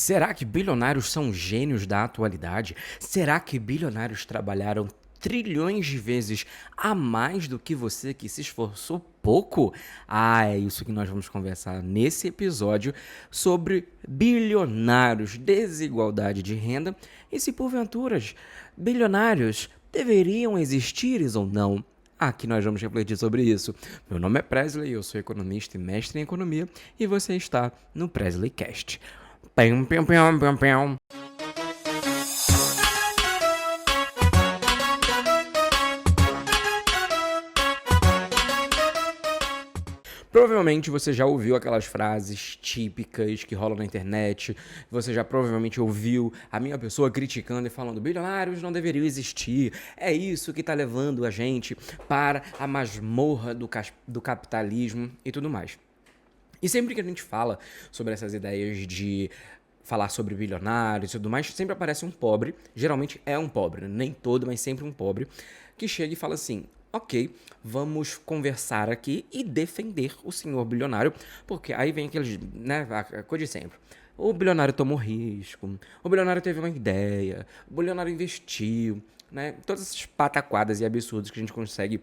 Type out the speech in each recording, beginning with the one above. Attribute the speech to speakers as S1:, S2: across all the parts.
S1: Será que bilionários são gênios da atualidade? Será que bilionários trabalharam trilhões de vezes a mais do que você que se esforçou pouco? É isso que nós vamos conversar nesse episódio sobre bilionários, desigualdade de renda e se porventura bilionários deveriam existir ou não. Aqui nós vamos refletir sobre isso. Meu nome é Presley, eu sou economista e mestre em economia e você está no Presley Cast. Pam, pam, pam, pam, pam. Provavelmente você já ouviu aquelas frases típicas que rolam na internet, você já provavelmente ouviu a minha pessoa criticando e falando bilionários não deveriam existir, é isso que está levando a gente para a masmorra do capitalismo e tudo mais. E sempre que a gente fala sobre essas ideias de falar sobre bilionários e tudo mais, sempre aparece um pobre, geralmente é um pobre, nem todo, mas sempre um pobre, que chega e fala assim: ok, vamos conversar aqui e defender o senhor bilionário, porque aí vem aqueles, né, a coisa de sempre. O bilionário tomou risco, o bilionário teve uma ideia, o bilionário investiu, né, todas essas pataquadas e absurdos que a gente consegue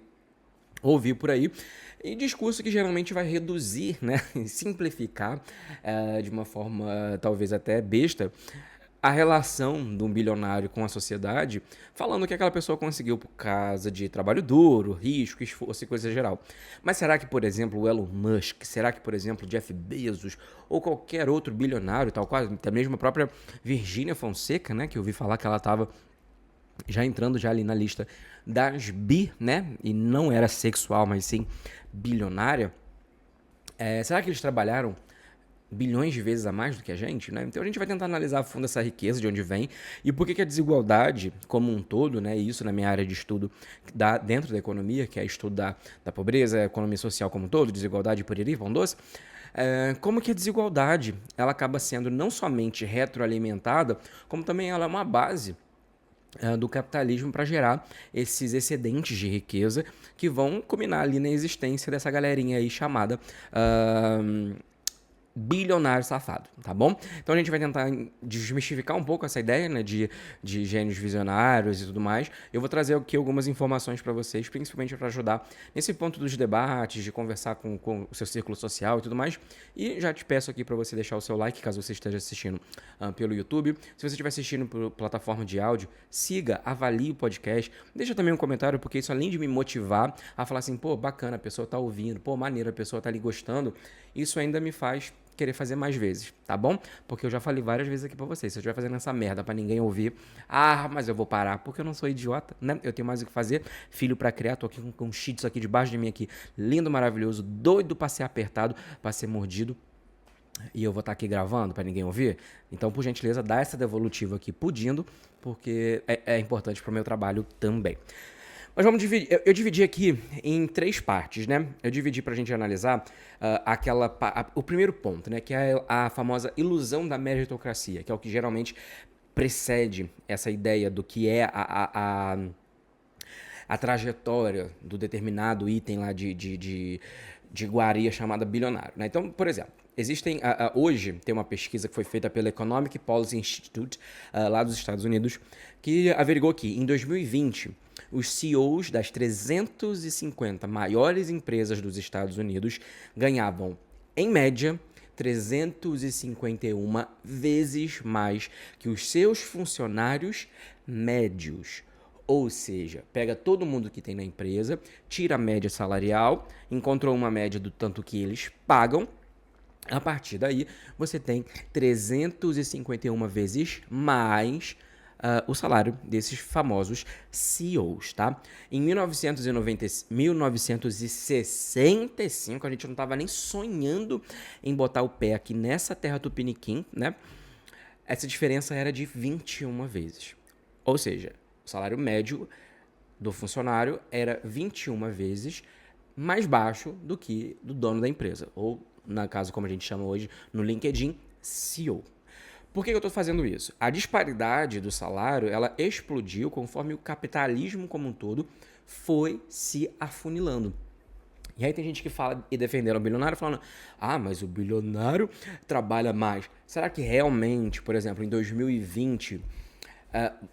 S1: ouvir por aí, e discurso que geralmente vai reduzir, né, simplificar de uma forma talvez até besta a relação de um bilionário com a sociedade, falando que aquela pessoa conseguiu por causa de trabalho duro, risco, esforço e coisa geral. Mas será que, por exemplo, o Elon Musk, será que, por exemplo, Jeff Bezos ou qualquer outro bilionário, tal qual, até mesmo a própria Virgínia Fonseca, né, que eu ouvi falar que ela estava já entrando já ali na lista das bi, né? E não era sexual, mas sim bilionária. Será que eles trabalharam bilhões de vezes a mais do que a gente, né? Então a gente vai tentar analisar a fundo essa riqueza, de onde vem e por que a desigualdade como um todo, né? E isso na minha área de estudo dentro da economia, que é estudo da pobreza, economia social como um todo, desigualdade por iri, pão doce. Como que a desigualdade ela acaba sendo não somente retroalimentada, como também ela é uma base do capitalismo para gerar esses excedentes de riqueza que vão culminar ali na existência dessa galerinha aí chamada bilionário safado, tá bom? Então a gente vai tentar desmistificar um pouco essa ideia, né, de gênios visionários e tudo mais. Eu vou trazer aqui algumas informações para vocês, principalmente para ajudar nesse ponto dos debates, de conversar com o seu círculo social e tudo mais. E já te peço aqui para você deixar o seu like, caso você esteja assistindo pelo YouTube. Se você estiver assistindo por plataforma de áudio, siga, avalie o podcast. Deixa também um comentário, porque isso além de me motivar a falar assim, pô, bacana, a pessoa tá ouvindo, pô, maneiro, a pessoa tá ali gostando, isso ainda me faz querer fazer mais vezes, tá bom? Porque eu já falei várias vezes aqui pra vocês, se eu estiver fazendo essa merda pra ninguém ouvir, mas eu vou parar, porque eu não sou idiota, né? Eu tenho mais o que fazer, filho pra criar, tô aqui com um shih tzu aqui debaixo de mim aqui, lindo, maravilhoso, doido pra ser apertado, pra ser mordido, e eu vou estar aqui gravando pra ninguém ouvir. Então, por gentileza, dá essa devolutiva aqui pedindo, porque é importante pro meu trabalho também. Mas vamos dividir. Eu dividi aqui em 3 partes, né? Eu dividi pra gente analisar o primeiro ponto, né? Que é a famosa ilusão da meritocracia, que é o que geralmente precede essa ideia do que é a trajetória do determinado item lá de iguaria chamada bilionário, né? Então, por exemplo, hoje tem uma pesquisa que foi feita pela Economic Policy Institute, lá dos Estados Unidos, que averigou que em 2020 os CEOs das 350 maiores empresas dos Estados Unidos ganhavam, em média, 351 vezes mais que os seus funcionários médios. Ou seja, pega todo mundo que tem na empresa, tira a média salarial, encontrou uma média do tanto que eles pagam. A partir daí, você tem 351 vezes mais o salário desses famosos CEOs, tá? Em 1965, a gente não estava nem sonhando em botar o pé aqui nessa terra tupiniquim, né? Essa diferença era de 21 vezes. Ou seja, o salário médio do funcionário era 21 vezes mais baixo do que do dono da empresa, ou, na caso, como a gente chama hoje, no LinkedIn, CEO. Por que eu estou fazendo isso? A disparidade do salário, ela explodiu conforme o capitalismo como um todo foi se afunilando. E aí tem gente que fala e defendendo o bilionário, falando, ah, mas o bilionário trabalha mais. Será que realmente, por exemplo, em 2020,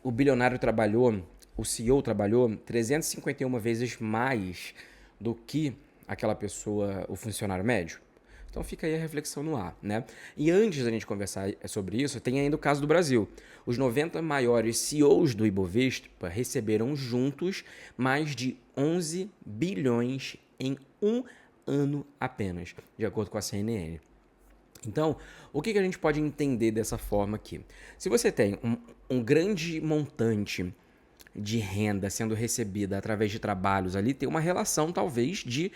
S1: o bilionário trabalhou, o CEO trabalhou 351 vezes mais do que aquela pessoa, o funcionário médio? Então fica aí a reflexão no ar, né? E antes da gente conversar sobre isso, tem ainda o caso do Brasil. Os 90 maiores CEOs do Ibovespa receberam juntos mais de 11 bilhões em um ano apenas, de acordo com a CNN. Então, o que a gente pode entender dessa forma aqui? Se você tem um grande montante de renda sendo recebida através de trabalhos ali, tem uma relação talvez de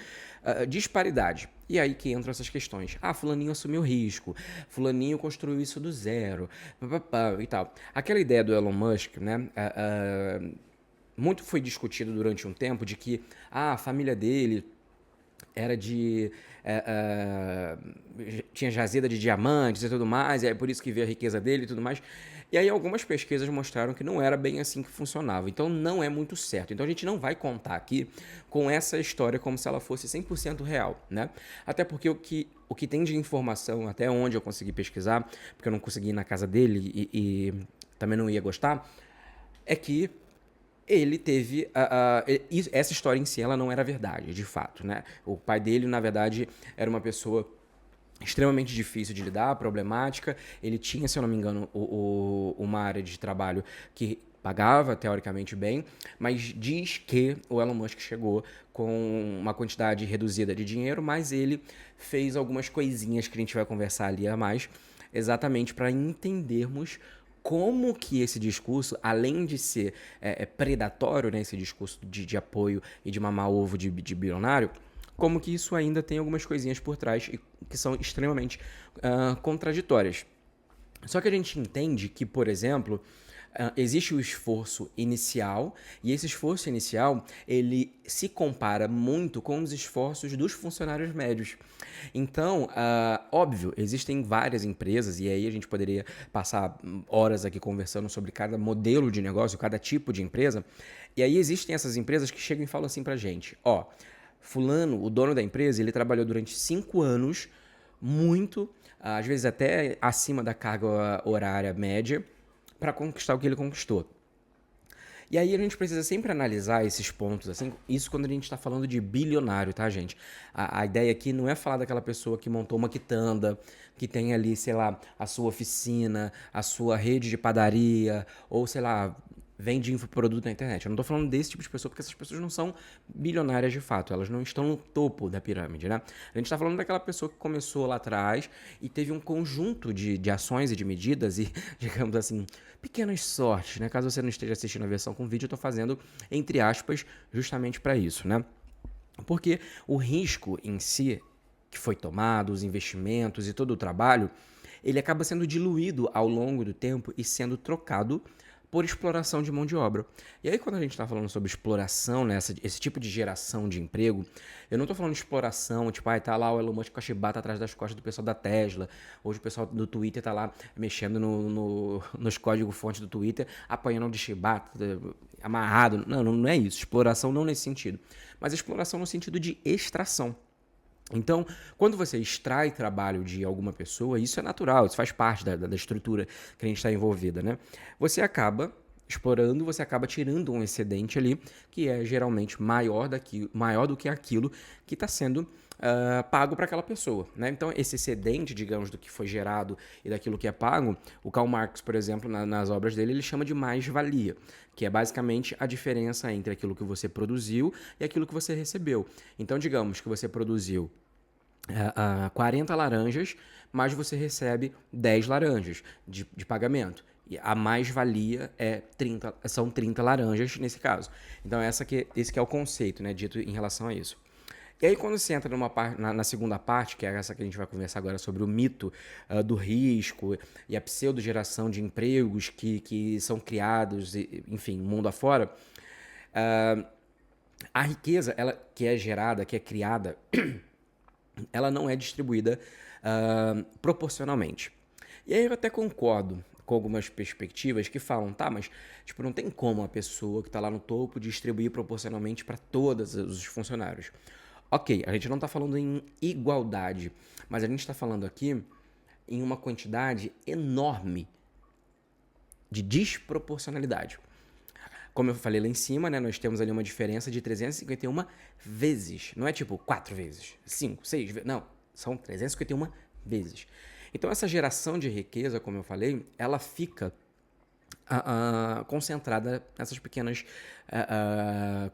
S1: disparidade. E aí que entram essas questões. Ah, fulaninho assumiu risco, fulaninho construiu isso do zero, e tal. Aquela ideia do Elon Musk, né? Muito foi discutido durante um tempo de que a família dele era de. Tinha jazida de diamantes e tudo mais, e é por isso que veio a riqueza dele e tudo mais. E aí algumas pesquisas mostraram que não era bem assim que funcionava. Então não é muito certo. Então a gente não vai contar aqui com essa história como se ela fosse 100% real, né? Até porque o que tem de informação, até onde eu consegui pesquisar, porque eu não consegui ir na casa dele e também não ia gostar, é que ele teve essa história em si, ela não era verdade, de fato, né? O pai dele, na verdade, era uma pessoa extremamente difícil de lidar, problemática. Ele tinha, se eu não me engano, uma área de trabalho que pagava teoricamente bem, mas diz que o Elon Musk chegou com uma quantidade reduzida de dinheiro, mas ele fez algumas coisinhas que a gente vai conversar ali a mais, exatamente para entendermos como que esse discurso, além de ser predatório, né, esse discurso de apoio e de mamar ovo de bilionário, como que isso ainda tem algumas coisinhas por trás que são extremamente contraditórias. Só que a gente entende que, por exemplo, existe o esforço inicial, e esse esforço inicial, ele se compara muito com os esforços dos funcionários médios. Então, óbvio, existem várias empresas, e aí a gente poderia passar horas aqui conversando sobre cada modelo de negócio, cada tipo de empresa, e aí existem essas empresas que chegam e falam assim pra gente, ó, fulano, o dono da empresa, ele trabalhou durante 5 anos, muito, às vezes até acima da carga horária média, para conquistar o que ele conquistou. E aí a gente precisa sempre analisar esses pontos, assim, isso quando a gente está falando de bilionário, tá, gente? A ideia aqui não é falar daquela pessoa que montou uma quitanda, que tem ali, sei lá, a sua oficina, a sua rede de padaria, ou sei lá, vende infoproduto na internet. Eu não tô falando desse tipo de pessoa, porque essas pessoas não são bilionárias de fato, elas não estão no topo da pirâmide, né? A gente tá falando daquela pessoa que começou lá atrás e teve um conjunto de ações e de medidas e, digamos assim, pequenas sortes, né? Caso você não esteja assistindo a versão com vídeo, eu tô fazendo entre aspas justamente para isso, né? Porque o risco em si que foi tomado, os investimentos e todo o trabalho, ele acaba sendo diluído ao longo do tempo e sendo trocado por exploração de mão de obra. E aí, quando a gente está falando sobre exploração, né, esse tipo de geração de emprego, eu não estou falando de exploração, tipo, tá lá o Elon Musk com a chibata atrás das costas do pessoal da Tesla, hoje o pessoal do Twitter tá lá mexendo nos códigos-fontes do Twitter, apanhando de chibata, amarrado. Não, não é isso. Exploração não nesse sentido, mas exploração no sentido de extração. Então, quando você extrai trabalho de alguma pessoa, isso é natural, isso faz parte da estrutura que a gente está envolvida, né? Você acaba explorando, você acaba tirando um excedente ali, que é geralmente maior do que aquilo que está sendo pago para aquela pessoa, né? Então, esse excedente, digamos, do que foi gerado e daquilo que é pago, o Karl Marx, por exemplo, nas obras dele, ele chama de mais-valia, que é basicamente a diferença entre aquilo que você produziu e aquilo que você recebeu. Então, digamos que você produziu 40 laranjas, mas você recebe 10 laranjas de pagamento. E a mais-valia são 30 laranjas nesse caso. Então, esse que é o conceito, né, dito em relação a isso. E aí, quando você entra na segunda parte, que é essa que a gente vai conversar agora sobre o mito do risco e a pseudo-geração de empregos que são criados, enfim, mundo afora, a riqueza que é gerada, que é criada, ela não é distribuída proporcionalmente. E aí eu até concordo com algumas perspectivas que falam, tá, mas tipo, não tem como a pessoa que está lá no topo distribuir proporcionalmente para todos os funcionários. Ok, a gente não está falando em igualdade, mas a gente está falando aqui em uma quantidade enorme de desproporcionalidade. Como eu falei lá em cima, né, nós temos ali uma diferença de 351 vezes. Não é tipo 4 vezes, 5, 6 vezes. Não, são 351 vezes. Então essa geração de riqueza, como eu falei, ela fica concentrada nessas pequenas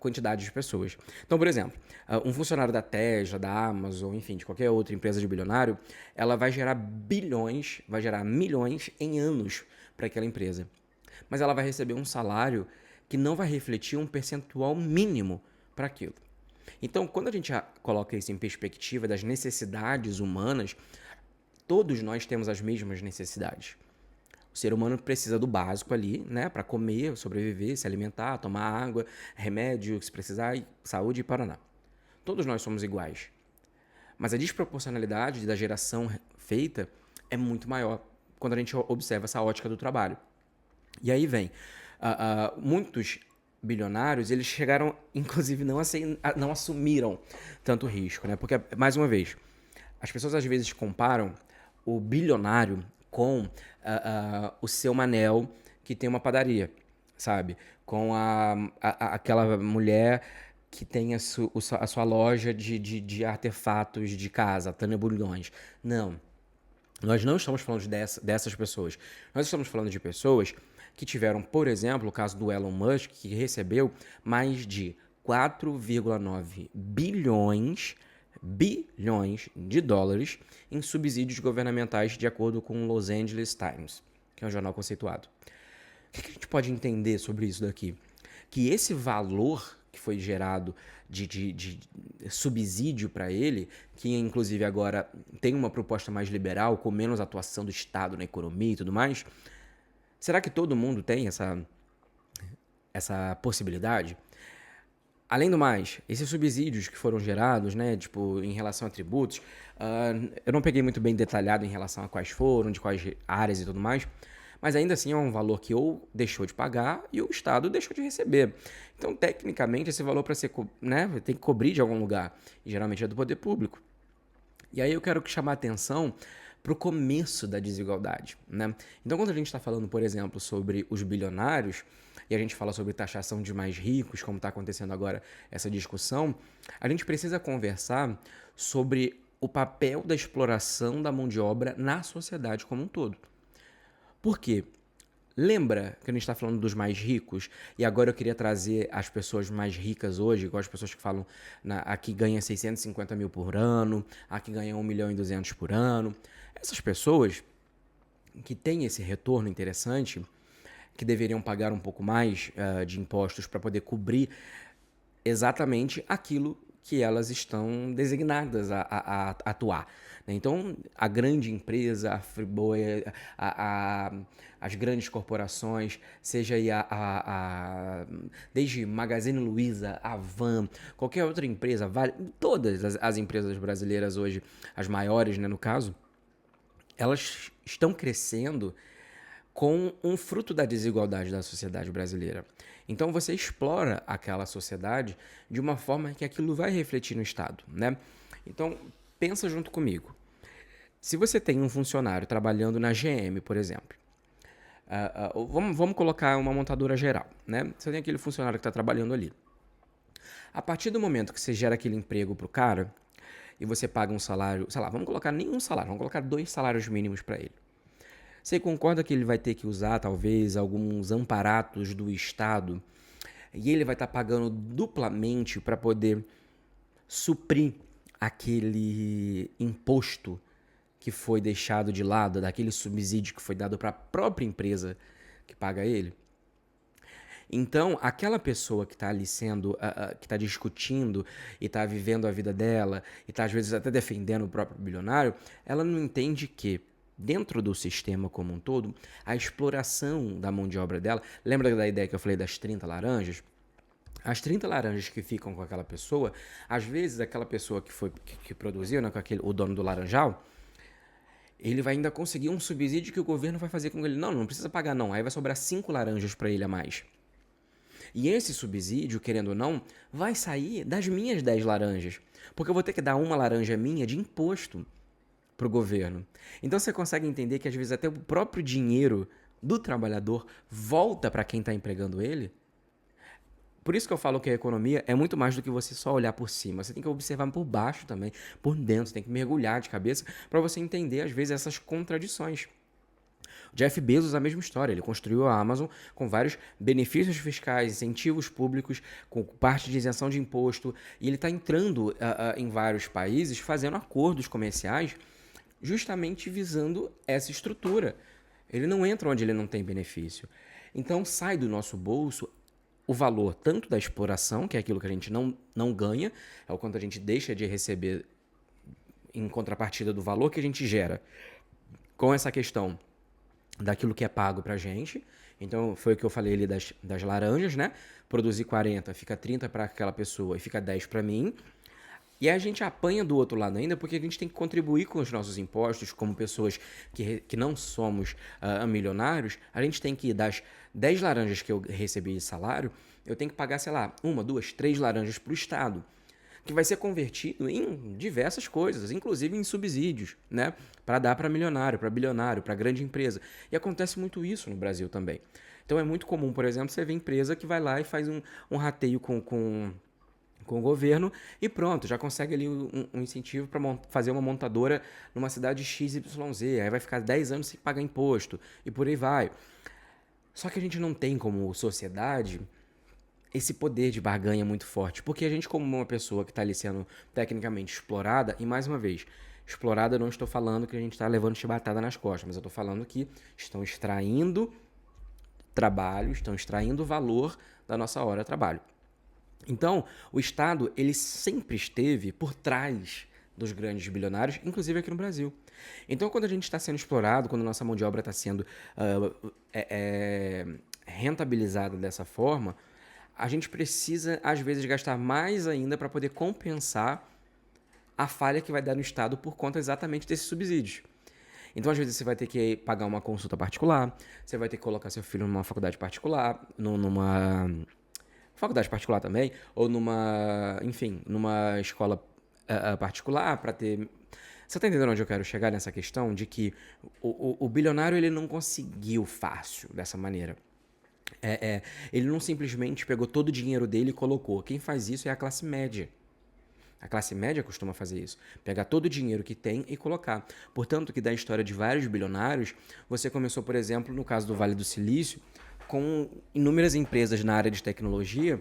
S1: quantidades de pessoas. Então, por exemplo, um funcionário da Tesla, da Amazon, enfim, de qualquer outra empresa de bilionário, ela vai gerar bilhões, vai gerar milhões em anos para aquela empresa. Mas ela vai receber um salário que não vai refletir um percentual mínimo para aquilo. Então, quando a gente coloca isso em perspectiva das necessidades humanas, todos nós temos as mesmas necessidades. O ser humano precisa do básico ali, né, para comer, sobreviver, se alimentar, tomar água, remédio, se precisar, saúde e paraná. Todos nós somos iguais. Mas a desproporcionalidade da geração feita é muito maior quando a gente observa essa ótica do trabalho. E aí vem, muitos bilionários, eles chegaram, inclusive, não assumiram tanto risco, né? Porque, mais uma vez, as pessoas às vezes comparam o bilionário com o seu Manel que tem uma padaria, sabe? Com aquela mulher que tem a sua loja de artefatos de casa, a Tânia Bulhões. Não, nós não estamos falando dessas pessoas. Nós estamos falando de pessoas que tiveram, por exemplo, o caso do Elon Musk, que recebeu mais de 4,9 bilhões de dólares em subsídios governamentais, de acordo com o Los Angeles Times, que é um jornal conceituado. O que a gente pode entender sobre isso daqui? Que esse valor que foi gerado de subsídio para ele, que inclusive agora tem uma proposta mais liberal, com menos atuação do Estado na economia e tudo mais, será que todo mundo tem essa possibilidade? Além do mais, esses subsídios que foram gerados, né, tipo, em relação a tributos, eu não peguei muito bem detalhado em relação a quais foram, de quais áreas e tudo mais, mas ainda assim é um valor que ou deixou de pagar e o Estado deixou de receber. Então, tecnicamente, esse valor para ser, né, tem que cobrir de algum lugar, e geralmente é do poder público. E aí eu quero chamar a atenção para o começo da desigualdade, né? Então, quando a gente está falando, por exemplo, sobre os bilionários, e a gente fala sobre taxação de mais ricos, como está acontecendo agora essa discussão, a gente precisa conversar sobre o papel da exploração da mão de obra na sociedade como um todo. Por quê? Lembra que a gente está falando dos mais ricos? E agora eu queria trazer as pessoas mais ricas hoje, igual as pessoas que falam aqui ganha 650 mil por ano, aqui ganha 1.200.000 por ano. Essas pessoas que têm esse retorno interessante, que deveriam pagar um pouco mais de impostos para poder cobrir exatamente aquilo que elas estão designadas a atuar. Então, a grande empresa, a Friboi, as grandes corporações, seja aí desde Magazine Luiza, Avan, qualquer outra empresa, todas as empresas brasileiras hoje, as maiores, né, no caso, elas estão crescendo com um fruto da desigualdade da sociedade brasileira. Então você explora aquela sociedade de uma forma que aquilo vai refletir no Estado, né? Então pensa junto comigo. Se você tem um funcionário trabalhando na GM, por exemplo, vamos colocar uma montadora geral, né? Você tem aquele funcionário que está trabalhando ali. A partir do momento que você gera aquele emprego para o cara e você paga um salário, sei lá, vamos colocar nenhum salário, vamos colocar 2 salários mínimos para ele. Você concorda que ele vai ter que usar, talvez, alguns amparatos do Estado e ele vai estar pagando duplamente para poder suprir aquele imposto que foi deixado de lado, daquele subsídio que foi dado para a própria empresa que paga ele? Então, aquela pessoa que está ali que está discutindo e está vivendo a vida dela e está, às vezes, até defendendo o próprio bilionário, ela não entende que dentro do sistema como um todo, a exploração da mão de obra dela... Lembra da ideia que eu falei das 30 laranjas? As 30 laranjas que ficam com aquela pessoa, às vezes aquela pessoa que produziu, né, com o dono do laranjal, ele vai ainda conseguir um subsídio que o governo vai fazer com ele. Não precisa pagar não, aí vai sobrar 5 laranjas para ele a mais. E esse subsídio, querendo ou não, vai sair das minhas 10 laranjas. Porque eu vou ter que dar uma laranja minha de imposto para o governo. Então você consegue entender que às vezes até o próprio dinheiro do trabalhador volta para quem está empregando ele? Por isso que eu falo que a economia é muito mais do que você só olhar por cima. Você tem que observar por baixo também, por dentro, você tem que mergulhar de cabeça para você entender, às vezes, essas contradições. Jeff Bezos, a mesma história. Ele construiu a Amazon com vários benefícios fiscais, incentivos públicos, com parte de isenção de imposto. E ele está entrando em vários países, fazendo acordos comerciais, justamente visando essa estrutura. Ele não entra onde ele não tem benefício. Então sai do nosso bolso o valor tanto da exploração, que é aquilo que a gente não ganha, é o quanto a gente deixa de receber em contrapartida do valor que a gente gera com essa questão daquilo que é pago pra gente. Então foi o que eu falei ali das laranjas, né? Produzir 40, fica 30 para aquela pessoa e fica 10 para mim. E a gente apanha do outro lado ainda porque a gente tem que contribuir com os nossos impostos, como pessoas que não somos milionários. A gente tem que, das 10 laranjas que eu recebi de salário, eu tenho que pagar, sei lá, 1, 2, 3 laranjas para o Estado, que vai ser convertido em diversas coisas, inclusive em subsídios, né? Para dar para milionário, para bilionário, para grande empresa. E acontece muito isso no Brasil também. Então é muito comum, por exemplo, você ver empresa que vai lá e faz um rateio com o governo e pronto, já consegue ali um incentivo para fazer uma montadora numa cidade XYZ, aí vai ficar 10 anos sem pagar imposto e por aí vai. Só que a gente não tem como sociedade esse poder de barganha muito forte, porque a gente como uma pessoa que está ali sendo tecnicamente explorada, e mais uma vez, explorada eu não estou falando que a gente está levando chibatada nas costas, mas eu estou falando que estão extraindo trabalho, estão extraindo valor da nossa hora de trabalho. Então, o Estado, ele sempre esteve por trás dos grandes bilionários, inclusive aqui no Brasil. Então, quando a gente está sendo explorado, quando a nossa mão de obra está sendo rentabilizada dessa forma, a gente precisa, às vezes, gastar mais ainda para poder compensar a falha que vai dar no Estado por conta exatamente desses subsídios. Então, às vezes, você vai ter que pagar uma consulta particular, você vai ter que colocar seu filho numa faculdade particular, numa faculdade particular também, ou numa escola particular para ter... Você tá entendendo onde eu quero chegar nessa questão de que o bilionário ele não conseguiu fácil dessa maneira. Ele não simplesmente pegou todo o dinheiro dele e colocou. Quem faz isso é a classe média. A classe média costuma fazer isso. Pegar todo o dinheiro que tem e colocar. Portanto, que da história de vários bilionários, você começou, por exemplo, no caso do Vale do Silício, com inúmeras empresas na área de tecnologia,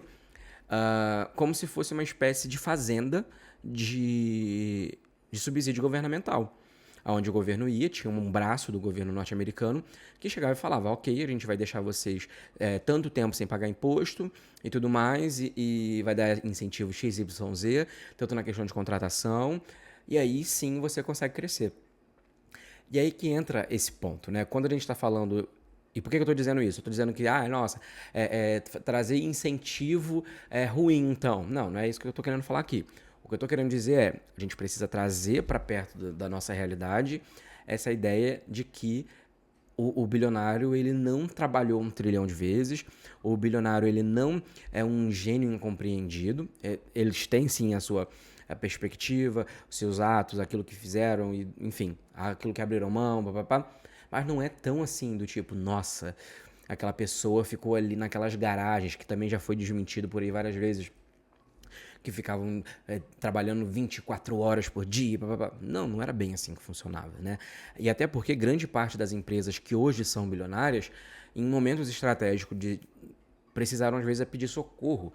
S1: como se fosse uma espécie de fazenda de subsídio governamental. Onde o governo ia, tinha um braço do governo norte-americano que chegava e falava, ok, a gente vai deixar vocês tanto tempo sem pagar imposto e tudo mais, e vai dar incentivo XYZ, tanto na questão de contratação, e aí sim você consegue crescer. E aí que entra esse ponto, né? Quando a gente está falando... E por que eu estou dizendo isso? Eu estou dizendo que, trazer incentivo é ruim, então. Não é isso que eu estou querendo falar aqui. O que eu estou querendo dizer é, a gente precisa trazer para perto da nossa realidade essa ideia de que o bilionário ele não trabalhou 1 trilhão de vezes, o bilionário ele não é um gênio incompreendido, eles têm sim a perspectiva, os seus atos, aquilo que fizeram, e, enfim, aquilo que abriram mão, papapá. Mas não é tão assim do tipo, nossa, aquela pessoa ficou ali naquelas garagens, que também já foi desmentido por aí várias vezes, que ficavam trabalhando 24 horas por dia, papapá. Não era bem assim que funcionava, né? E até porque grande parte das empresas que hoje são bilionárias, em momentos estratégicos precisaram às vezes pedir socorro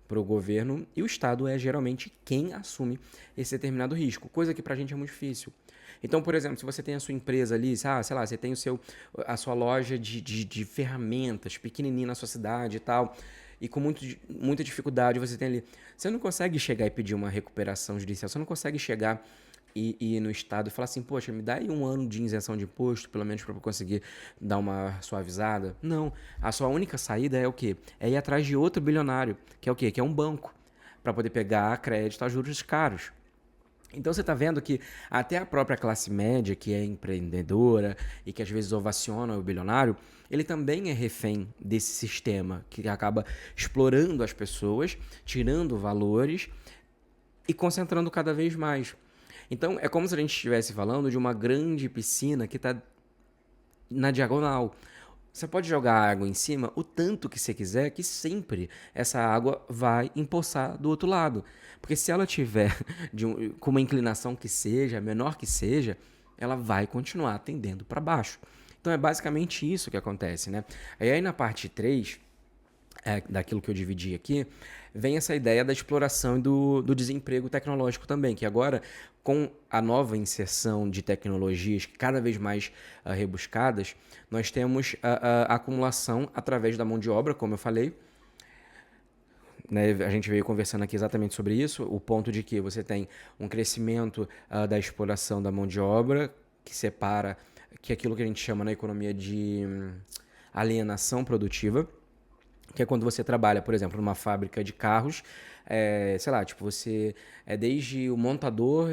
S1: para o governo, e o Estado é geralmente quem assume esse determinado risco, coisa que para a gente é muito difícil. Então, por exemplo, se você tem a sua empresa ali, sei lá, você tem a sua loja de ferramentas pequenininha na sua cidade e tal, e com muita dificuldade você tem ali... Você não consegue chegar e pedir uma recuperação judicial, você não consegue chegar e ir no Estado e falar assim, poxa, me dá aí 1 ano de isenção de imposto, pelo menos para eu conseguir dar uma suavizada. Não, a sua única saída é o quê? É ir atrás de outro bilionário, que é o quê? Que é um banco, para poder pegar crédito a juros caros. Então você está vendo que até a própria classe média, que é empreendedora e que às vezes ovaciona o bilionário, ele também é refém desse sistema que acaba explorando as pessoas, tirando valores e concentrando cada vez mais. Então é como se a gente estivesse falando de uma grande piscina que está na diagonal. Você pode jogar água em cima o tanto que você quiser, que sempre essa água vai empoçar do outro lado. Porque se ela tiver com uma inclinação que seja, menor que seja, ela vai continuar tendendo para baixo. Então é basicamente isso que acontece, né? Aí na parte 3 daquilo que eu dividi aqui, vem essa ideia da exploração e do desemprego tecnológico também, que agora, com a nova inserção de tecnologias cada vez mais rebuscadas, nós temos a acumulação através da mão de obra, como eu falei, né? A gente veio conversando aqui exatamente sobre isso, o ponto de que você tem um crescimento da exploração da mão de obra, que separa, que é aquilo que a gente chama na economia de alienação produtiva, que é quando você trabalha, por exemplo, numa fábrica de carros, sei lá, tipo, você é desde o montador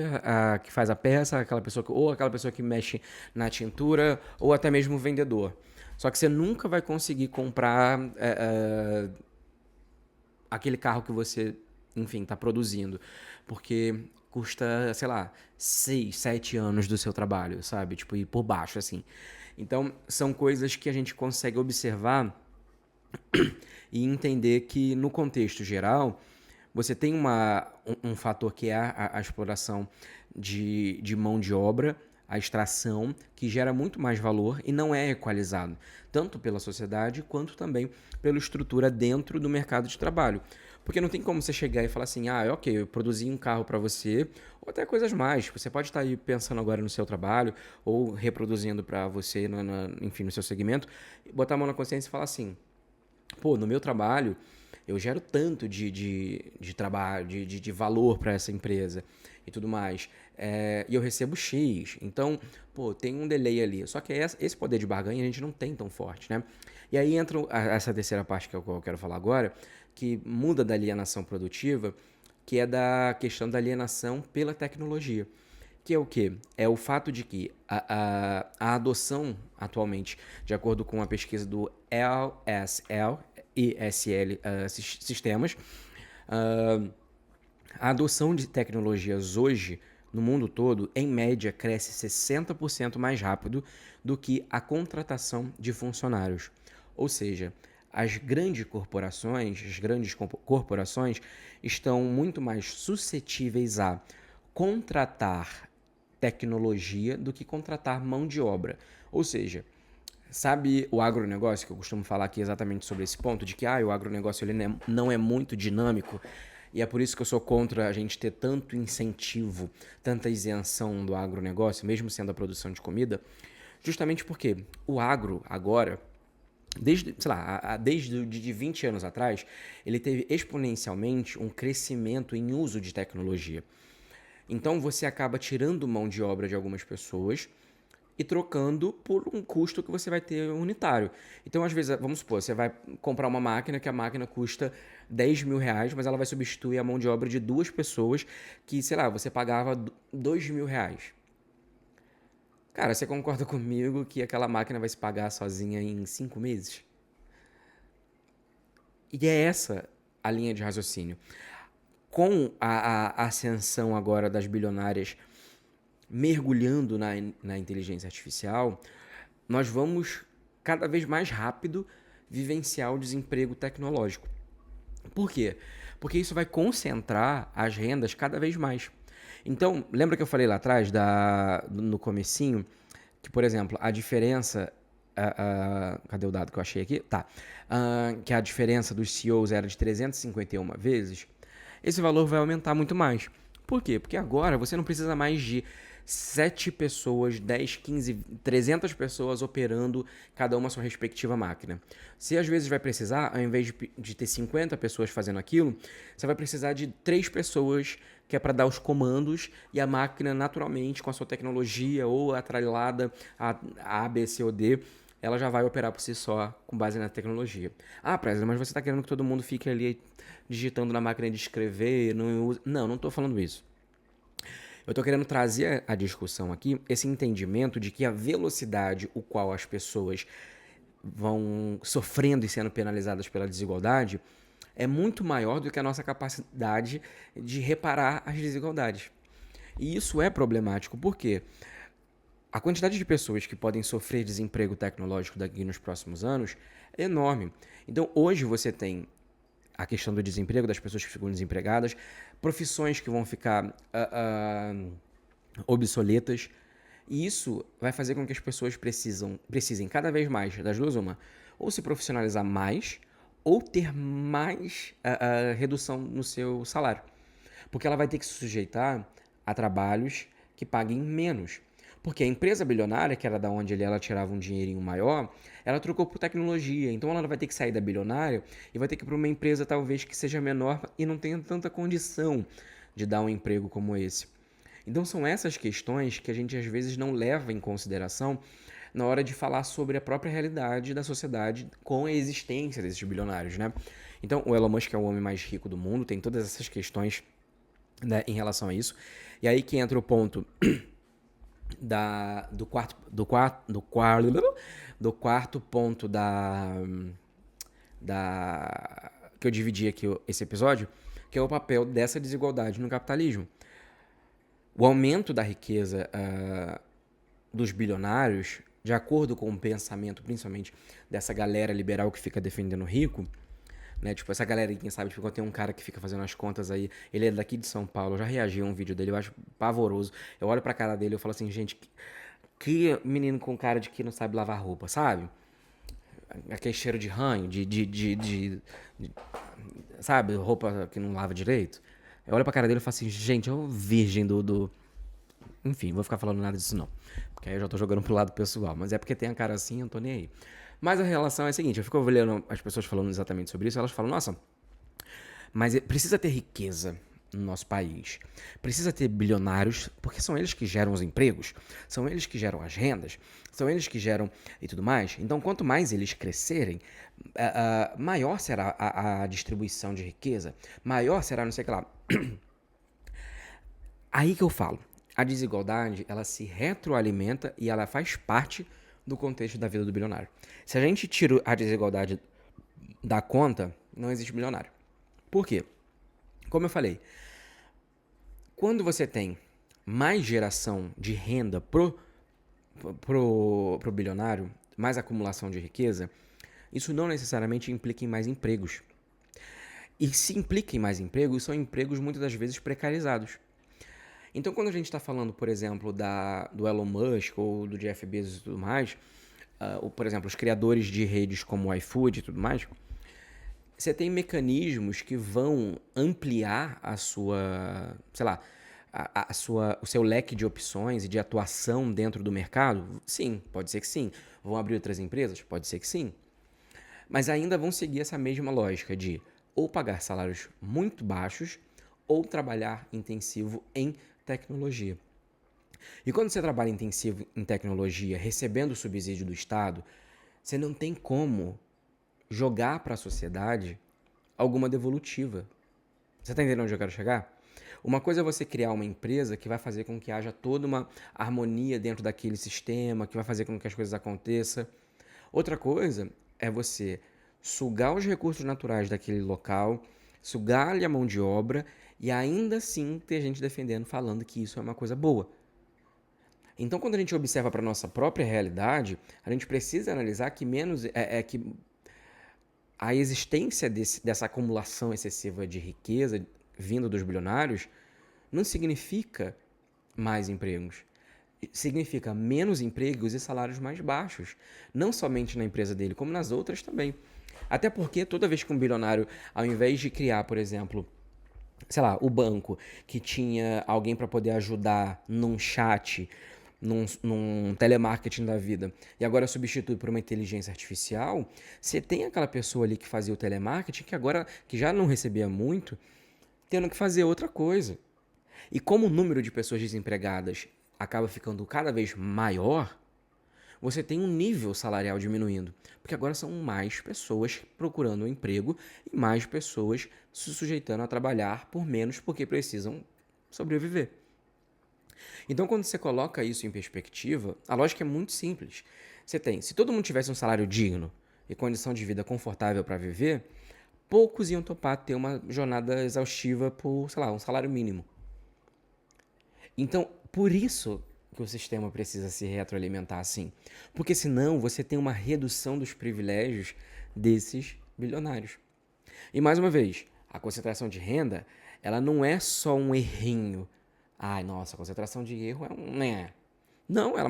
S1: que faz a peça, ou aquela pessoa que mexe na tintura, ou até mesmo o vendedor. Só que você nunca vai conseguir comprar aquele carro que você, enfim, está produzindo, porque custa, sei lá, 6, 7 anos do seu trabalho, sabe? Tipo, ir por baixo, assim. Então, são coisas que a gente consegue observar e entender que, no contexto geral, você tem um fator que é a exploração de mão de obra, a extração, que gera muito mais valor e não é equalizado, tanto pela sociedade quanto também pela estrutura dentro do mercado de trabalho. Porque não tem como você chegar e falar assim, ok, eu produzi um carro para você, ou até coisas mais. Você pode estar aí pensando agora no seu trabalho, ou reproduzindo para você, enfim, no seu segmento, botar a mão na consciência e falar assim, pô, no meu trabalho, eu gero tanto de trabalho, de valor para essa empresa e tudo mais. E eu recebo X. Então, pô, tem um delay ali. Só que esse poder de barganha a gente não tem tão forte, né? E aí entra essa terceira parte que eu quero falar agora, que muda da alienação produtiva, que é da questão da alienação pela tecnologia. Que é o quê? É o fato de que a adoção atualmente, de acordo com a pesquisa do ESL Sistemas, a adoção de tecnologias hoje, no mundo todo, em média, cresce 60% mais rápido do que a contratação de funcionários. Ou seja, as grandes corporações estão muito mais suscetíveis a contratar tecnologia do que contratar mão de obra. Ou seja, sabe o agronegócio, que eu costumo falar aqui exatamente sobre esse ponto, de que o agronegócio ele não é muito dinâmico, e é por isso que eu sou contra a gente ter tanto incentivo, tanta isenção do agronegócio, mesmo sendo a produção de comida, justamente porque o agro agora, desde, sei lá, desde de 20 anos atrás, ele teve exponencialmente um crescimento em uso de tecnologia. Então você acaba tirando mão de obra de algumas pessoas e trocando por um custo que você vai ter unitário. Então, às vezes, vamos supor, você vai comprar uma máquina que a máquina custa 10 mil reais, mas ela vai substituir a mão de obra de duas pessoas que, sei lá, você pagava 2 mil reais. Cara, você concorda comigo que aquela máquina vai se pagar sozinha em 5 meses? E é essa a linha de raciocínio. Com a ascensão agora das bilionárias mergulhando na inteligência artificial, nós vamos cada vez mais rápido vivenciar o desemprego tecnológico. Por quê? Porque isso vai concentrar as rendas cada vez mais. Então, lembra que eu falei lá atrás, no comecinho, que, por exemplo, a diferença... cadê o dado que eu achei aqui? Tá. Que a diferença dos CEOs era de 351 vezes. Esse valor vai aumentar muito mais. Por quê? Porque agora você não precisa mais de 7 pessoas, 10, 15, 300 pessoas operando cada uma a sua respectiva máquina. Se às vezes vai precisar, ao invés de ter 50 pessoas fazendo aquilo, você vai precisar de 3 pessoas, que é para dar os comandos, e a máquina naturalmente, com a sua tecnologia ou atrelada a B, C ou D, ela já vai operar por si só, com base na tecnologia. Presley, mas você está querendo que todo mundo fique ali digitando na máquina de escrever? Não estou falando isso. Eu estou querendo trazer à discussão aqui esse entendimento de que a velocidade o qual as pessoas vão sofrendo e sendo penalizadas pela desigualdade é muito maior do que a nossa capacidade de reparar as desigualdades. E isso é problemático, porque a quantidade de pessoas que podem sofrer desemprego tecnológico daqui nos próximos anos é enorme. Então, hoje você tem a questão do desemprego, das pessoas que ficam desempregadas, profissões que vão ficar obsoletas, e isso vai fazer com que as pessoas precisem cada vez mais das duas uma, ou se profissionalizar mais, ou ter mais redução no seu salário. Porque ela vai ter que se sujeitar a trabalhos que paguem menos. Porque a empresa bilionária, que era da onde ela tirava um dinheirinho maior, ela trocou por tecnologia. Então ela vai ter que sair da bilionária e vai ter que ir para uma empresa talvez que seja menor e não tenha tanta condição de dar um emprego como esse. Então são essas questões que a gente às vezes não leva em consideração na hora de falar sobre a própria realidade da sociedade com a existência desses bilionários, né? Então o Elon Musk é o homem mais rico do mundo, tem todas essas questões, né, em relação a isso. E aí que entra o ponto do quarto ponto que eu dividi aqui esse episódio, que é o papel dessa desigualdade no capitalismo. O aumento da riqueza dos bilionários, de acordo com o pensamento, principalmente dessa galera liberal que fica defendendo o rico, né? Tipo, essa galera, quem sabe, tipo, quando tem um cara que fica fazendo as contas aí, ele é daqui de São Paulo, eu já reagi a um vídeo dele, eu acho pavoroso. Eu olho pra cara dele e eu falo assim, gente, que menino com cara de que não sabe lavar roupa, sabe? Aquele cheiro de ranho, sabe, roupa que não lava direito. Eu olho pra cara dele e falo assim, gente, é o virgem Enfim, vou ficar falando nada disso não. Porque aí eu já tô jogando pro lado pessoal. Mas é porque tem a cara assim, eu não tô nem aí. Mas a relação é a seguinte, eu fico olhando as pessoas falando exatamente sobre isso, elas falam, nossa, mas precisa ter riqueza no nosso país. Precisa ter bilionários, porque são eles que geram os empregos, são eles que geram as rendas, são eles que geram e tudo mais. Então, quanto mais eles crescerem, maior será a distribuição de riqueza, maior será não sei o que lá. Aí que eu falo, a desigualdade, ela se retroalimenta e ela faz parte do contexto da vida do bilionário. Se a gente tira a desigualdade da conta, não existe bilionário. Por quê? Como eu falei, quando você tem mais geração de renda pro bilionário, mais acumulação de riqueza, isso não necessariamente implica em mais empregos. E se implica em mais empregos, são empregos muitas das vezes precarizados. Então, quando a gente está falando, por exemplo, do Elon Musk ou do Jeff Bezos e tudo mais, ou, por exemplo, os criadores de redes como o iFood e tudo mais, você tem mecanismos que vão ampliar a sua, sei lá, o seu leque de opções e de atuação dentro do mercado? Sim, pode ser que sim. Vão abrir outras empresas? Pode ser que sim. Mas ainda vão seguir essa mesma lógica de ou pagar salários muito baixos ou trabalhar intensivo em tecnologia. E quando você trabalha intensivo em tecnologia, recebendo o subsídio do Estado, você não tem como jogar para a sociedade alguma devolutiva. Você está entendendo onde eu quero chegar? Uma coisa é você criar uma empresa que vai fazer com que haja toda uma harmonia dentro daquele sistema, que vai fazer com que as coisas aconteçam. Outra coisa é você sugar os recursos naturais daquele local, sugar-lhe a mão de obra e ainda assim ter gente defendendo, falando que isso é uma coisa boa. Então, quando a gente observa para a nossa própria realidade, a gente precisa analisar que que a existência dessa acumulação excessiva de riqueza vindo dos bilionários não significa mais empregos. Significa menos empregos e salários mais baixos. Não somente na empresa dele, como nas outras também. Até porque toda vez que um bilionário, ao invés de criar, por exemplo, sei lá, o banco, que tinha alguém para poder ajudar num chat, num telemarketing da vida, e agora substitui por uma inteligência artificial, você tem aquela pessoa ali que fazia o telemarketing, que já não recebia muito, tendo que fazer outra coisa. E como o número de pessoas desempregadas acaba ficando cada vez maior, você tem um nível salarial diminuindo. Porque agora são mais pessoas procurando um emprego e mais pessoas se sujeitando a trabalhar por menos porque precisam sobreviver. Então, quando você coloca isso em perspectiva, a lógica é muito simples. Se todo mundo tivesse um salário digno e condição de vida confortável para viver, poucos iam topar ter uma jornada exaustiva por, sei lá, um salário mínimo. Então, por isso que o sistema precisa se retroalimentar assim. Porque senão você tem uma redução dos privilégios desses bilionários. E mais uma vez, a concentração de renda, ela não é só um errinho. Ai, nossa, a concentração de erro é um. Né? Não, ela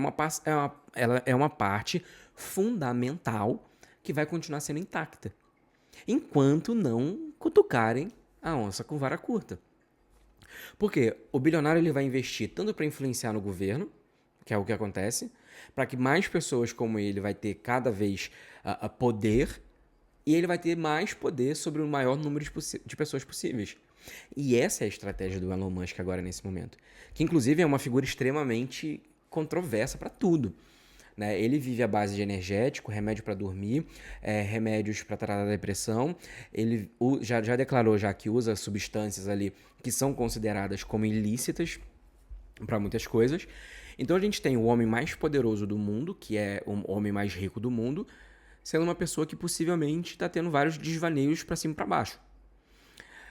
S1: é uma parte fundamental que vai continuar sendo intacta. Enquanto não cutucarem a onça com vara curta. Porque o bilionário ele vai investir tanto para influenciar no governo, que é o que acontece, para que mais pessoas como ele vai ter cada vez poder, e ele vai ter mais poder sobre o maior número de pessoas possíveis. E essa é a estratégia do Elon Musk agora nesse momento, que inclusive é uma figura extremamente controversa para tudo. Né? Ele vive à base de energético, remédio para dormir, remédios para tratar da depressão. Ele já declarou já que usa substâncias ali que são consideradas como ilícitas para muitas coisas. Então a gente tem o homem mais poderoso do mundo, que é o homem mais rico do mundo, sendo uma pessoa que possivelmente está tendo vários desvaneios para cima e para baixo.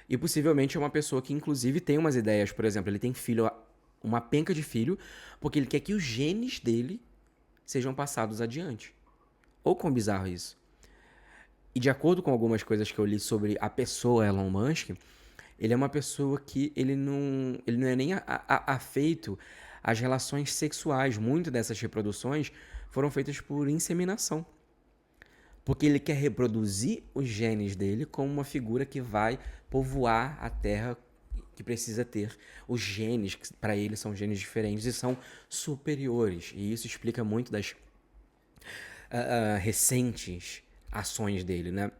S1: E possivelmente é uma pessoa que inclusive tem umas ideias, por exemplo, ele tem filho, uma penca de filho, porque ele quer que os genes dele sejam passados adiante. Ou quão bizarro isso. E de acordo com algumas coisas que eu li sobre a pessoa Elon Musk, ele é uma pessoa que ele não é nem afeito às relações sexuais. Muitas dessas reproduções foram feitas por inseminação. Porque ele quer reproduzir os genes dele como uma figura que vai povoar a Terra, que precisa ter os genes, que para ele são genes diferentes e são superiores. E isso explica muito das recentes ações dele, né?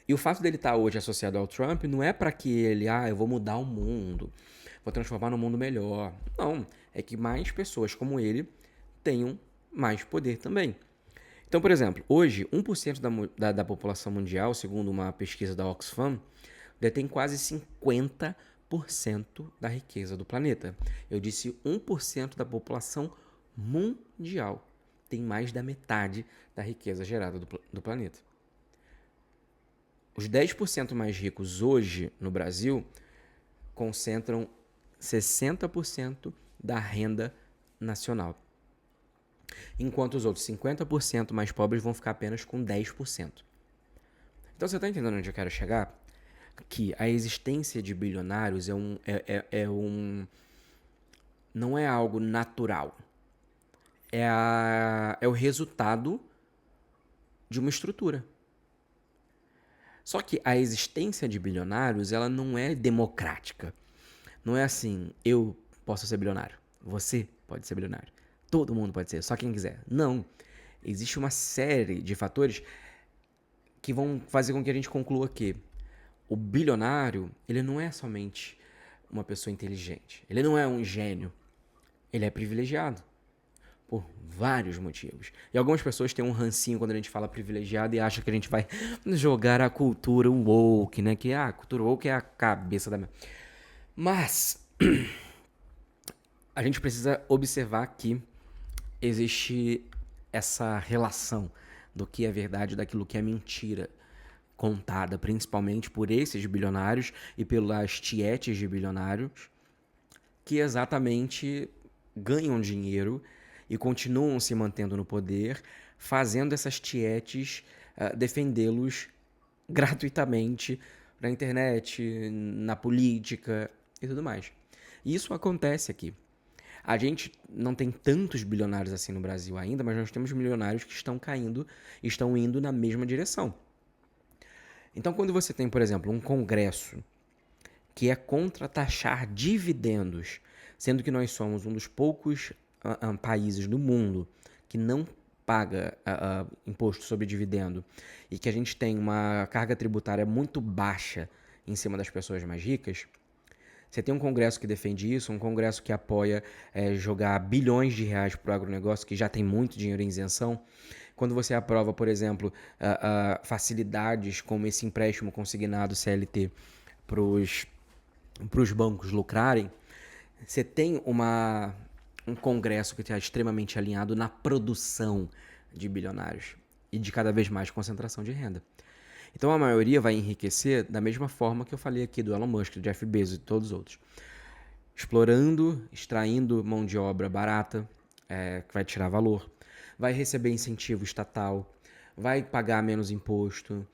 S1: E o fato dele estar hoje associado ao Trump não é para que ele, eu vou mudar o mundo, vou transformar no mundo melhor. Não, é que mais pessoas como ele tenham mais poder também. Então, por exemplo, hoje, 1% da população mundial, segundo uma pesquisa da Oxfam, detém quase 50% da riqueza do planeta. Eu disse 1% da população mundial tem mais da metade da riqueza gerada do planeta. Os 10% mais ricos hoje no Brasil concentram 60% da renda nacional. Enquanto os outros 50% mais pobres vão ficar apenas com 10%. Então você está entendendo onde eu quero chegar? Que a existência de bilionários não é algo natural. É o resultado de uma estrutura. Só que a existência de bilionários, ela não é democrática. Não é assim, eu posso ser bilionário, você pode ser bilionário. Todo mundo pode ser, só quem quiser. Não. Existe uma série de fatores que vão fazer com que a gente conclua que o bilionário, ele não é somente uma pessoa inteligente. Ele não é um gênio. Ele é privilegiado. Por vários motivos. E algumas pessoas têm um rancinho quando a gente fala privilegiado e acham que a gente vai jogar a cultura woke, né? Que a cultura woke é a cabeça da... Mas a gente precisa observar que existe essa relação do que é verdade e daquilo que é mentira, contada principalmente por esses bilionários e pelas tietes de bilionários que exatamente ganham dinheiro e continuam se mantendo no poder, fazendo essas tietes defendê-los gratuitamente na internet, na política e tudo mais. E isso acontece aqui. A gente não tem tantos bilionários assim no Brasil ainda, mas nós temos milionários que estão caindo, estão indo na mesma direção. Então, quando você tem, por exemplo, um congresso que é contra taxar dividendos, sendo que nós somos um dos poucos países do mundo que não paga imposto sobre dividendo e que a gente tem uma carga tributária muito baixa em cima das pessoas mais ricas, você tem um congresso que defende isso, um congresso que apoia jogar bilhões de reais para o agronegócio, que já tem muito dinheiro em isenção. Quando você aprova, por exemplo, facilidades como esse empréstimo consignado CLT para os bancos lucrarem, Você tem um congresso que está extremamente alinhado na produção de bilionários e de cada vez mais concentração de renda. Então a maioria vai enriquecer da mesma forma que eu falei aqui do Elon Musk, do Jeff Bezos e todos os outros. Explorando, extraindo mão de obra barata, que vai tirar valor, vai receber incentivo estatal, vai pagar menos imposto,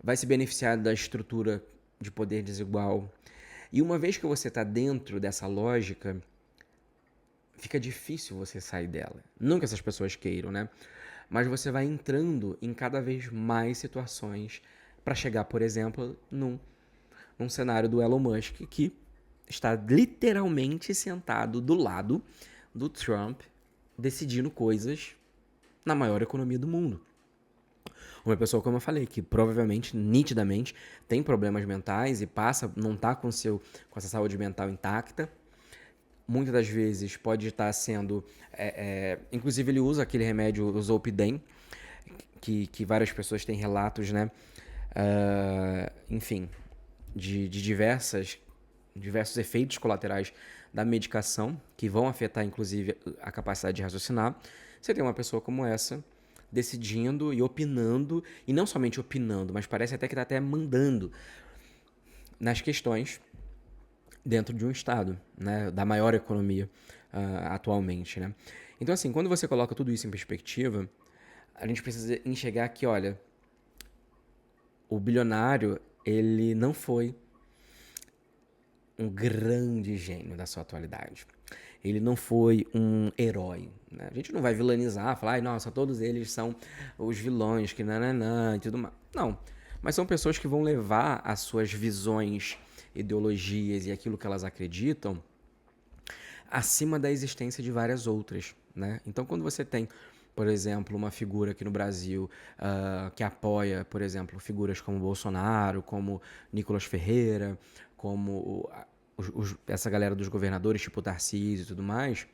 S1: vai se beneficiar da estrutura de poder desigual. E uma vez que você está dentro dessa lógica, fica difícil você sair dela. Não que essas pessoas queiram, né? Mas você vai entrando em cada vez mais situações para chegar, por exemplo, num cenário do Elon Musk, que está literalmente sentado do lado do Trump, decidindo coisas na maior economia do mundo. Uma pessoa, como eu falei, que provavelmente, nitidamente, tem problemas mentais e não está com essa saúde mental intacta. Muitas das vezes pode estar sendo... inclusive ele usa aquele remédio, o Zolpidem, que várias pessoas têm relatos, né? Enfim, de diversos efeitos colaterais da medicação, que vão afetar, inclusive, a capacidade de raciocinar. Você tem uma pessoa como essa decidindo e opinando, e não somente opinando, mas parece até que está até mandando nas questões dentro de um estado, né, da maior economia atualmente, né? Então, assim, quando você coloca tudo isso em perspectiva, a gente precisa enxergar que, olha, o bilionário, ele não foi um grande gênio da sua atualidade. Ele não foi um herói, né? A gente não vai vilanizar, falar, nossa, todos eles são os vilões, que nananã e tudo mais. Não, mas são pessoas que vão levar as suas visões, ideologias e aquilo que elas acreditam acima da existência de várias outras, né? Então, quando você tem, por exemplo, uma figura aqui no Brasil que apoia, por exemplo, figuras como Bolsonaro, como Nicolas Ferreira, como essa galera dos governadores, tipo Tarcísio e tudo mais,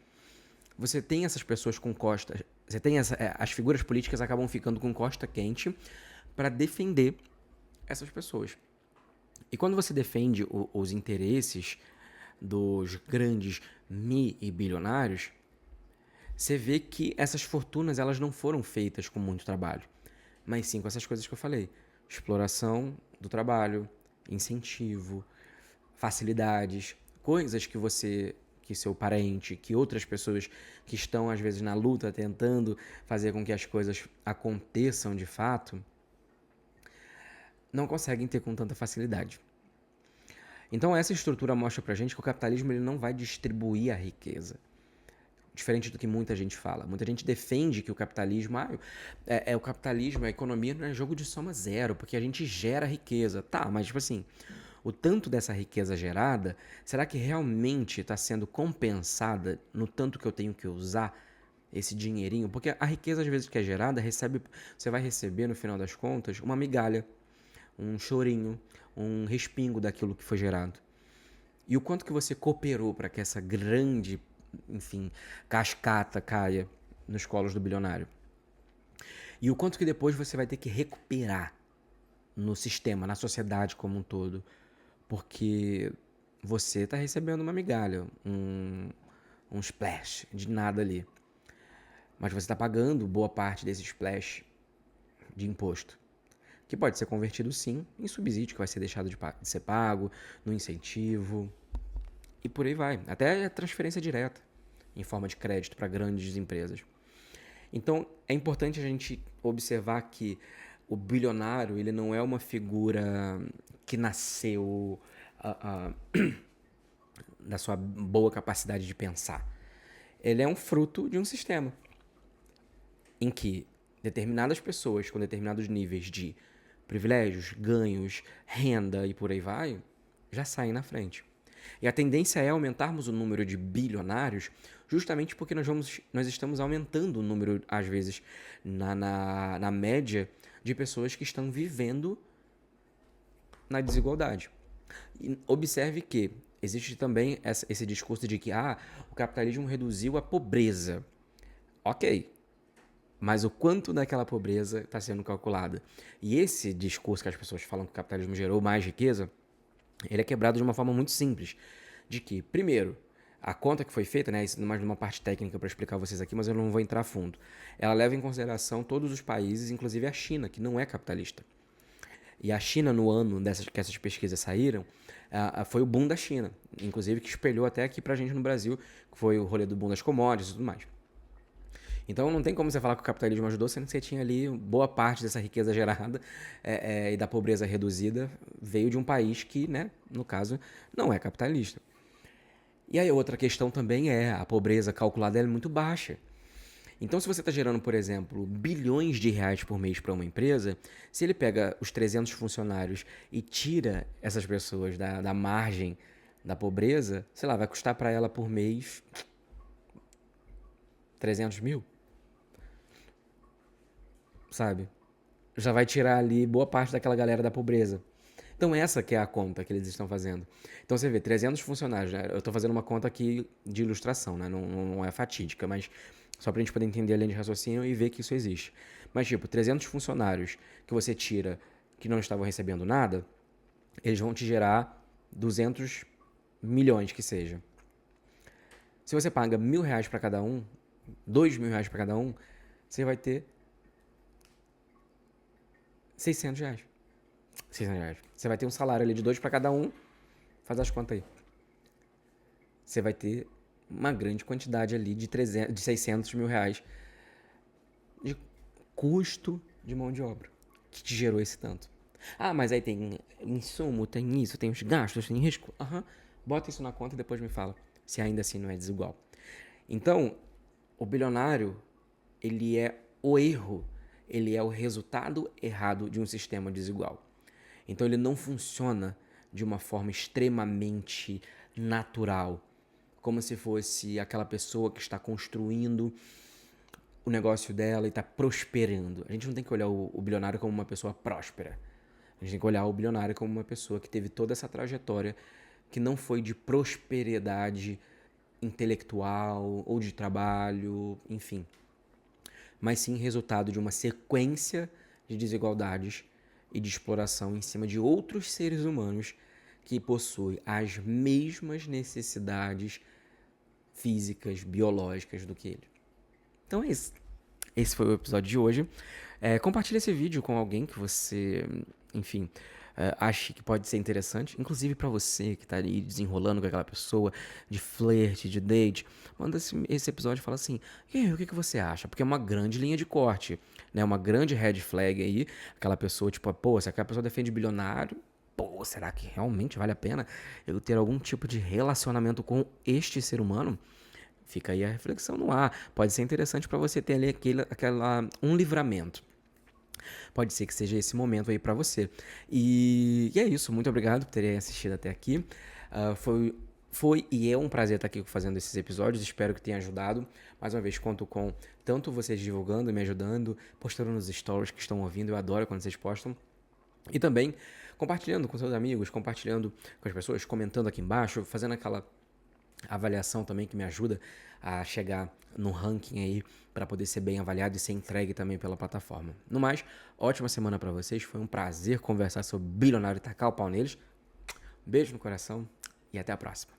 S1: você tem essas pessoas com costa... Você tem as figuras políticas acabam ficando com costa quente para defender essas pessoas. E quando você defende os interesses dos grandes e bilionários, você vê que essas fortunas elas não foram feitas com muito trabalho, mas sim com essas coisas que eu falei. Exploração do trabalho, incentivo, facilidades, coisas que seu parente, que outras pessoas que estão às vezes na luta tentando fazer com que as coisas aconteçam de fato, não conseguem ter com tanta facilidade. Então essa estrutura mostra pra gente que o capitalismo ele não vai distribuir a riqueza. Diferente do que muita gente fala. Muita gente defende que o capitalismo... o capitalismo, a economia não é jogo de soma zero, porque a gente gera riqueza. Tá, mas tipo assim, o tanto dessa riqueza gerada, será que realmente está sendo compensada no tanto que eu tenho que usar esse dinheirinho? Porque a riqueza, às vezes, que é gerada, você vai receber, no final das contas, uma migalha, um chorinho, um respingo daquilo que foi gerado. E o quanto que você cooperou para que essa grande, enfim, cascata caia nos colos do bilionário. E o quanto que depois você vai ter que recuperar no sistema, na sociedade como um todo. Porque você está recebendo uma migalha, um splash de nada ali. Mas você está pagando boa parte desse splash de imposto. Que pode ser convertido, sim, em subsídio, que vai ser deixado de ser pago, no incentivo, e por aí vai. Até a transferência direta, em forma de crédito para grandes empresas. Então, é importante a gente observar que o bilionário ele não é uma figura que nasceu da sua boa capacidade de pensar. Ele é um fruto de um sistema em que determinadas pessoas com determinados níveis de privilégios, ganhos, renda e por aí vai, já saem na frente. E a tendência é aumentarmos o número de bilionários justamente porque nós estamos aumentando o número, às vezes, na média de pessoas que estão vivendo na desigualdade. E observe que existe também esse discurso de que o capitalismo reduziu a pobreza. Ok, mas o quanto daquela pobreza está sendo calculada? E esse discurso que as pessoas falam que o capitalismo gerou mais riqueza, ele é quebrado de uma forma muito simples. De que, primeiro, A conta que foi feita, né, isso mais numa parte técnica para explicar a vocês aqui, mas eu não vou entrar a fundo. Ela leva em consideração todos os países, inclusive a China, que não é capitalista. E a China, no ano que essas pesquisas saíram, foi o boom da China, inclusive que espelhou até aqui pra gente no Brasil, que foi o rolê do boom das commodities e tudo mais. Então não tem como você falar que o capitalismo ajudou, sendo que você tinha ali boa parte dessa riqueza gerada e da pobreza reduzida veio de um país que, né, no caso, não é capitalista. E aí outra questão também é a pobreza calculada é muito baixa. Então, se você está gerando, por exemplo, bilhões de reais por mês para uma empresa, se ele pega os 300 funcionários e tira essas pessoas da margem da pobreza, sei lá, vai custar para ela por mês 300 mil, sabe? Já vai tirar ali boa parte daquela galera da pobreza. Então essa que é a conta que eles estão fazendo. Então você vê, 300 funcionários, né? Eu estou fazendo uma conta aqui de ilustração, né? Não é fatídica, mas só para a gente poder entender a linha de raciocínio e ver que isso existe. Mas tipo, 300 funcionários que você tira que não estavam recebendo nada, eles vão te gerar 200 milhões que seja. Se você paga R$ 1.000 para cada um, R$ 2.000 para cada um, você vai ter R$ 600. R$ 600. Você vai ter um salário ali de 2 para cada um. Faz as contas aí. Você vai ter uma grande quantidade ali de 600 mil reais de custo de mão de obra que te gerou esse tanto. Ah, mas aí tem insumo, tem isso, tem os gastos, tem risco. Aham. Bota isso na conta e depois me fala se ainda assim não é desigual. Então, o bilionário, ele é o erro, ele é o resultado errado de um sistema desigual. Então ele não funciona de uma forma extremamente natural, como se fosse aquela pessoa que está construindo o negócio dela e está prosperando. A gente não tem que olhar o bilionário como uma pessoa próspera. A gente tem que olhar o bilionário como uma pessoa que teve toda essa trajetória que não foi de prosperidade intelectual ou de trabalho, enfim, mas sim resultado de uma sequência de desigualdades e de exploração em cima de outros seres humanos que possuem as mesmas necessidades físicas, biológicas do que ele. Então é isso. Esse foi o episódio de hoje. Compartilhe esse vídeo com alguém que você, enfim, ache que pode ser interessante. Inclusive para você que tá ali desenrolando com aquela pessoa, de flerte, de date. Manda esse episódio e fala assim, e aí, o que você acha? Porque é uma grande linha de corte, né? Uma grande red flag aí. Aquela pessoa, tipo, pô, se aquela pessoa defende bilionário, pô, será que realmente vale a pena eu ter algum tipo de relacionamento com este ser humano? Fica aí a reflexão no ar. Pode ser interessante para você ter ali um livramento. Pode ser que seja esse momento aí para você. E é isso. Muito obrigado por terem assistido até aqui. Foi e é um prazer estar aqui fazendo esses episódios. Espero que tenha ajudado. Mais uma vez, conto com tanto vocês divulgando, me ajudando, postando nos stories que estão ouvindo. Eu adoro quando vocês postam. E também compartilhando com seus amigos, compartilhando com as pessoas, comentando aqui embaixo, fazendo aquela avaliação também que me ajuda a chegar no ranking aí para poder ser bem avaliado e ser entregue também pela plataforma. No mais, ótima semana para vocês. Foi um prazer conversar sobre bilionário e tacar o pau neles. Beijo no coração e até a próxima.